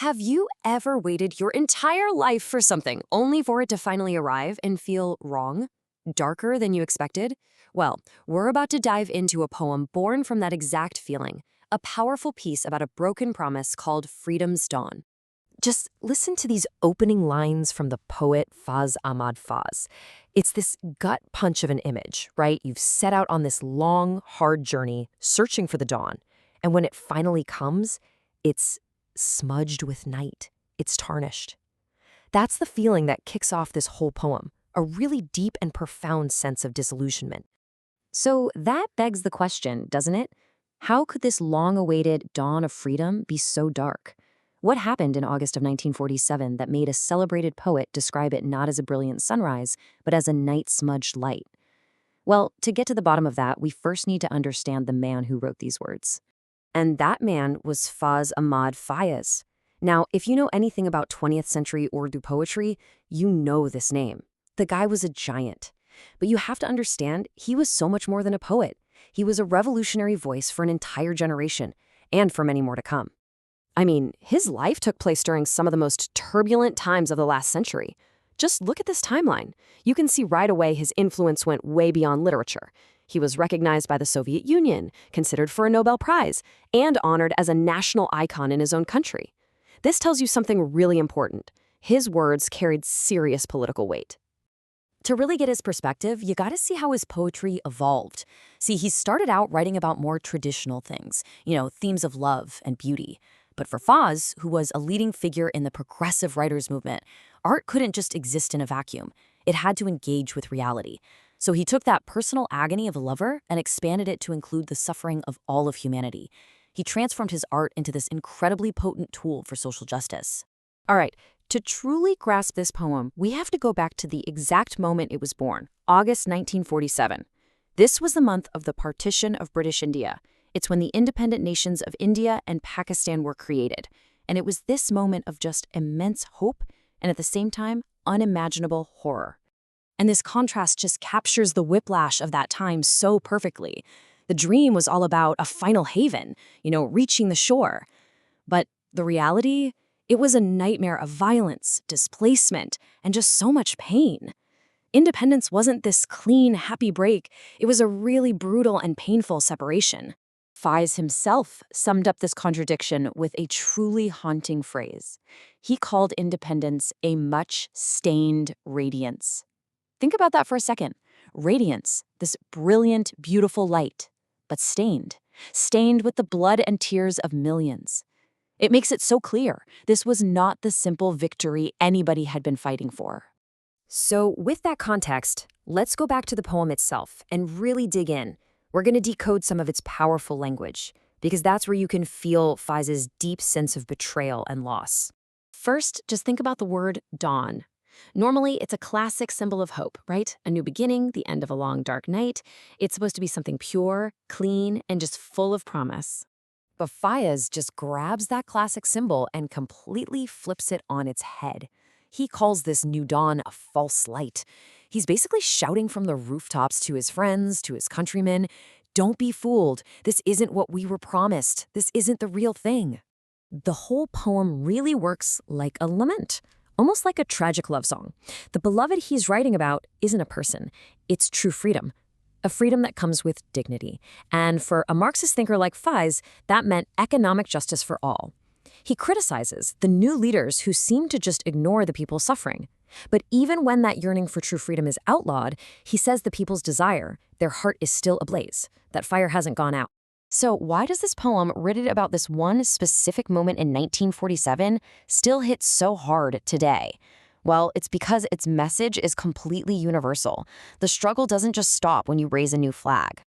Have you ever waited your entire life for something only for it to finally arrive and feel wrong? Darker than you expected? Well, we're about to dive into a poem born from that exact feeling, a powerful piece about a broken promise called Freedom's Dawn. Just listen to these opening lines from the poet Faz Ahmad Faz. It's this gut punch of an image, right? You've set out on this long, hard journey, searching for the dawn. And when it finally comes, it's smudged with night. It's tarnished. That's the feeling that kicks off this whole poem, a really deep and profound sense of disillusionment. So that begs the question, doesn't it? How could this long-awaited dawn of freedom be so dark? What happened in August of 1947 that made a celebrated poet describe it not as a brilliant sunrise, but as a night-smudged light? Well, to get to the bottom of that, we first need to understand the man who wrote these words. And that man was Faz Ahmad Fayez. Now, if you know anything about 20th century Urdu poetry, you know this name. The guy was a giant. But you have to understand, he was so much more than a poet. He was a revolutionary voice for an entire generation, and for many more to come. I mean, his life took place during some of the most turbulent times of the last century. Just look at this timeline. You can see right away his influence went way beyond literature. He was recognized by the Soviet Union, considered for a Nobel Prize, and honored as a national icon in his own country. This tells you something really important. His words carried serious political weight. To really get his perspective, you gotta see how his poetry evolved. See, he started out writing about more traditional things, themes of love and beauty. But for Faz, who was a leading figure in the progressive writers movement, art couldn't just exist in a vacuum. It had to engage with reality. So he took that personal agony of a lover and expanded it to include the suffering of all of humanity. He transformed his art into this incredibly potent tool for social justice. All right, to truly grasp this poem, we have to go back to the exact moment it was born, August 1947. This was the month of the partition of British India. It's when the independent nations of India and Pakistan were created. And it was this moment of just immense hope and at the same time, unimaginable horror. And this contrast just captures the whiplash of that time so perfectly. The dream was all about a final haven, reaching the shore. But the reality, it was a nightmare of violence, displacement, and just so much pain. Independence wasn't this clean, happy break. It was a really brutal and painful separation. Faiz himself summed up this contradiction with a truly haunting phrase. He called independence a much-stained radiance. Think about that for a second. Radiance, this brilliant, beautiful light, but stained with the blood and tears of millions. It makes it so clear this was not the simple victory anybody had been fighting for. So with that context, let's go back to the poem itself and really dig in. We're going to decode some of its powerful language, because that's where you can feel Faiz's deep sense of betrayal and loss. First, just think about the word dawn. Normally, it's a classic symbol of hope, right? A new beginning, the end of a long, dark night. It's supposed to be something pure, clean, and just full of promise. But Faiz just grabs that classic symbol and completely flips it on its head. He calls this new dawn a false light. He's basically shouting from the rooftops to his friends, to his countrymen, "Don't be fooled. This isn't what we were promised. This isn't the real thing." The whole poem really works like a lament, almost like a tragic love song. The beloved he's writing about isn't a person. It's true freedom, a freedom that comes with dignity. And for a Marxist thinker like Faiz, that meant economic justice for all. He criticizes the new leaders who seem to just ignore the people suffering. But even when that yearning for true freedom is outlawed, he says the people's desire, their heart is still ablaze. That fire hasn't gone out. So why does this poem, written about this one specific moment in 1947, still hit so hard today? Well, it's because its message is completely universal. The struggle doesn't just stop when you raise a new flag.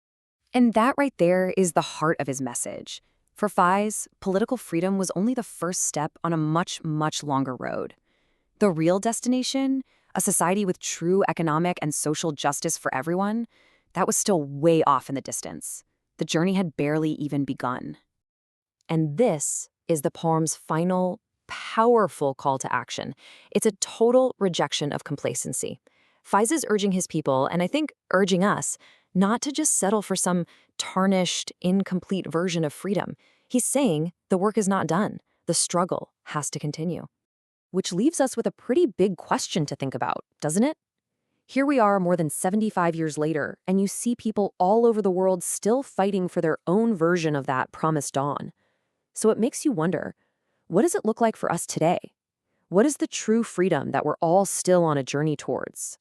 And that right there is the heart of his message. For Faiz, political freedom was only the first step on a much, much longer road. The real destination, a society with true economic and social justice for everyone, that was still way off in the distance. The journey had barely even begun. And this is the poem's final, powerful call to action. It's a total rejection of complacency. Faiz is urging his people, and I think urging us, not to just settle for some tarnished, incomplete version of freedom. He's saying the work is not done. The struggle has to continue. Which leaves us with a pretty big question to think about, doesn't it? Here we are more than 75 years later, and you see people all over the world still fighting for their own version of that promised dawn. So it makes you wonder, what does it look like for us today? What is the true freedom that we're all still on a journey towards?